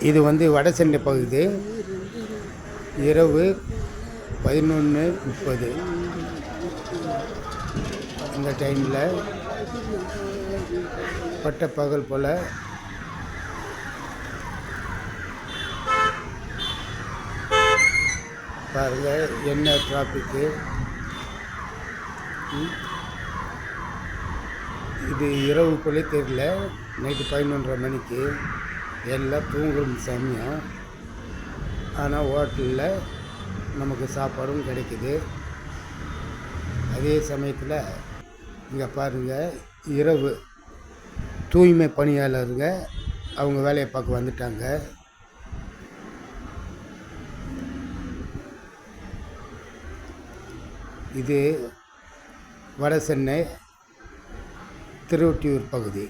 இது வந்து வடசென்னை பகுதி. இரவு 11:30 இந்த டைமில் பட்ட பகல் போல் பாருங்கள் என்ன டிராஃபிக்கு. இது இரவுக்குள்ளே தெரியல, நைட்டு 11:30 மணிக்கு எல்லாம் தூங்கும் சமயம். ஆனால் ஹோட்டலில் நமக்கு சாப்பாடும் கிடைக்குது. அதே சமயத்தில் இங்கே பாருங்கள், இரவு தூய்மை பணியாளருங்க அவங்க வேலையை பார்க்க வந்துட்டாங்க. இது வடசென்னை திருவொற்றியூர் பகுதி.